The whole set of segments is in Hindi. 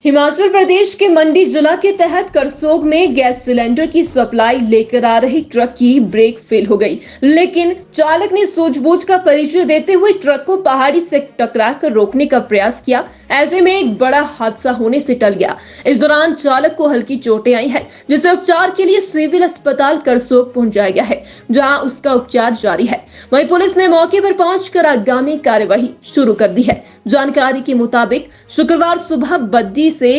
हिमाचल प्रदेश के मंडी जिला के तहत करसोग में गैस सिलेंडर की सप्लाई लेकर आ रही ट्रक की ब्रेक फेल हो गई, लेकिन चालक ने सूझबूझ का परिचय देते हुए ट्रक को पहाड़ी से टकरा कर रोकने का प्रयास किया। ऐसे में एक बड़ा हादसा होने से टल गया। इस दौरान चालक को हल्की चोटें आई हैं, जिसे उपचार के लिए सिविल अस्पताल करसोग पहुंचाया गया है, जहां उसका उपचार जारी है। वहीं पुलिस ने मौके पर पहुंचकर आगामी कार्यवाही शुरू कर दी है। जानकारी के मुताबिक शुक्रवार सुबह बद्दी से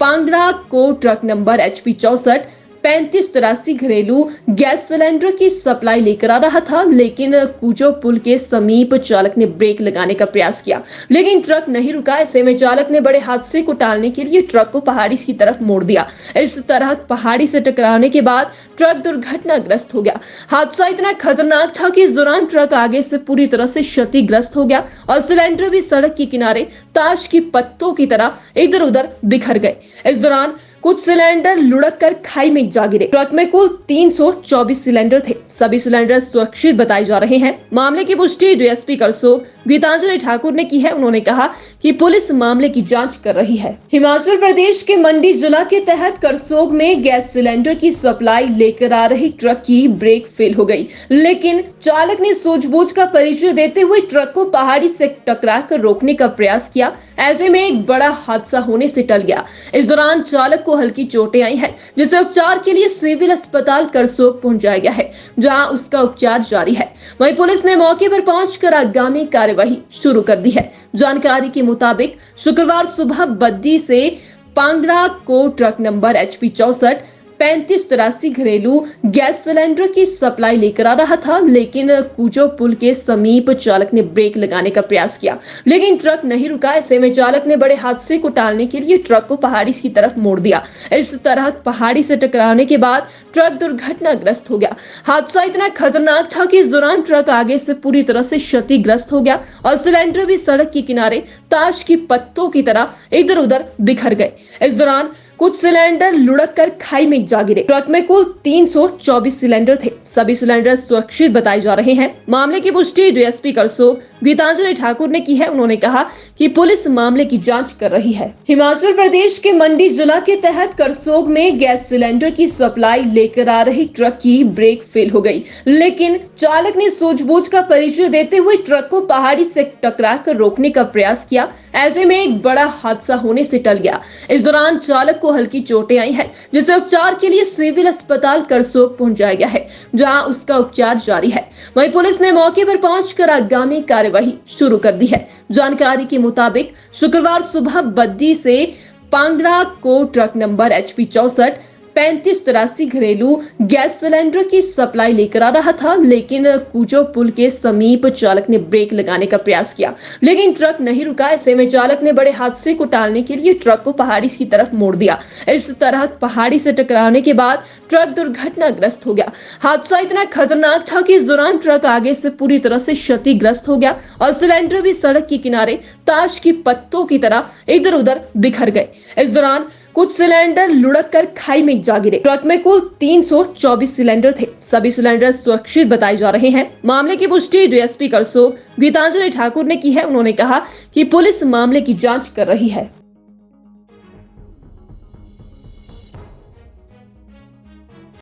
पांगड़ा को ट्रक नंबर HP 64 3583 घरेलू गैस सिलेंडर की सप्लाई लेकर आ रहा था, लेकिन कूचो पुल के समीप चालक ने ब्रेक लगाने का प्रयास किया, लेकिन ट्रक नहीं रुका। ऐसे में चालक ने बड़े हादसे को टालने के लिए ट्रक को पहाड़ी की तरफ मोड़ दिया। इस तरह पहाड़ी से टकराने के बाद ट्रक दुर्घटनाग्रस्त हो गया। हादसा इतना खतरनाक था कि इस दौरान ट्रक आगे से पूरी तरह से क्षतिग्रस्त हो गया और सिलेंडर भी सड़क के किनारे ताश की पत्तों की तरह इधर उधर बिखर गए। इस दौरान कुछ सिलेंडर लुढ़क कर खाई में जा गिरे। ट्रक में कुल 324 सिलेंडर थे। सभी सिलेंडर सुरक्षित बताए जा रहे हैं। मामले की पुष्टि DSP करसोग गीतांजलि ठाकुर ने की है। उन्होंने कहा कि पुलिस मामले की जांच कर रही है। हिमाचल प्रदेश के मंडी जिला के तहत करसोग में गैस सिलेंडर की सप्लाई लेकर आ रही ट्रक की ब्रेक फेल हो गई, लेकिन चालक ने सूझबूझ का परिचय देते हुए ट्रक को पहाड़ी से टकरा कर रोकने का प्रयास किया। ऐसे में एक बड़ा हादसा होने से टल गया। इस दौरान चालक को हल्की चोटें आई हैं, जिसे उपचार के लिए सिविल अस्पताल करसोग पहुंचाया गया है, जहां उसका उपचार जारी है। वहीं पुलिस ने मौके पर पहुंचकर आगामी कार्यवाही शुरू कर दी है। जानकारी के मुताबिक शुक्रवार सुबह बद्दी से पांगड़ा को ट्रक नंबर HP 64 3583 घरेलू गैस सिलेंडर की सप्लाई लेकर आ रहा था, लेकिन कूचो पुल के समीप चालक ने ब्रेक लगाने का प्रयास किया, लेकिन ट्रक नहीं रुका। ऐसे में चालक ने बड़े हादसे को टालने के लिए ट्रक को पहाड़ी की तरफ मोड़ दिया। इस तरह पहाड़ी से टकराने के बाद ट्रक दुर्घटनाग्रस्त हो गया। हादसा इतना खतरनाक था कि इस दौरान ट्रक आगे से पूरी तरह से क्षतिग्रस्त हो गया और सिलेंडर भी सड़क के किनारे ताश की पत्तों की तरह इधर उधर बिखर गए। इस दौरान कुछ सिलेंडर लुढ़क कर खाई में जा गिरे। ट्रक में कुल 324 सिलेंडर थे। सभी सिलेंडर सुरक्षित बताए जा रहे हैं। मामले की पुष्टि DSP करसोग गीतांजलि ठाकुर ने की है। उन्होंने कहा कि पुलिस मामले की जांच कर रही है। हिमाचल प्रदेश के मंडी जिला के तहत करसोग में गैस सिलेंडर की सप्लाई लेकर आ रही ट्रक की ब्रेक फेल हो गई, लेकिन चालक ने सूझबूझ का परिचय देते हुए ट्रक को पहाड़ी से टकरा कर रोकने का प्रयास किया। ऐसे में एक बड़ा हादसा होने से टल गया। इस दौरान चालक को हल्की चोटें आई हैं, जिसे उपचार के लिए सिविल अस्पताल करसोग पहुंचाया गया है, जहां उसका उपचार जारी है। वहीं पुलिस ने मौके पर पहुंचकर आगामी कार्यवाही शुरू कर दी है। जानकारी के मुताबिक शुक्रवार सुबह बद्दी से पांगड़ा को ट्रक नंबर HP 64 3583 घरेलू गैस सिलेंडर की सप्लाई लेकर आ रहा था, लेकिन कूचो पुल के समीप चालक ने ब्रेक लगाने का प्रयास किया, लेकिन ट्रक नहीं रुका। ऐसे में चालक ने बड़े हादसे को टालने के लिए ट्रक को पहाड़ी की तरफ मोड़ दिया। इस तरह पहाड़ी से टकराने के बाद ट्रक दुर्घटनाग्रस्त हो गया। हादसा इतना खतरनाक था कि इस दौरान ट्रक आगे से पूरी तरह से क्षतिग्रस्त हो गया और सिलेंडर भी सड़क के किनारे ताश की पत्तों की तरह इधर उधर बिखर गए। इस दौरान कुछ सिलेंडर लुढ़क कर खाई में जा गिरे। ट्रक में कुल 324 सिलेंडर थे। सभी सिलेंडर सुरक्षित बताए जा रहे हैं। मामले की पुष्टि DSP करसोग गीतांजलि ठाकुर ने की है। उन्होंने कहा कि पुलिस मामले की जांच कर रही है।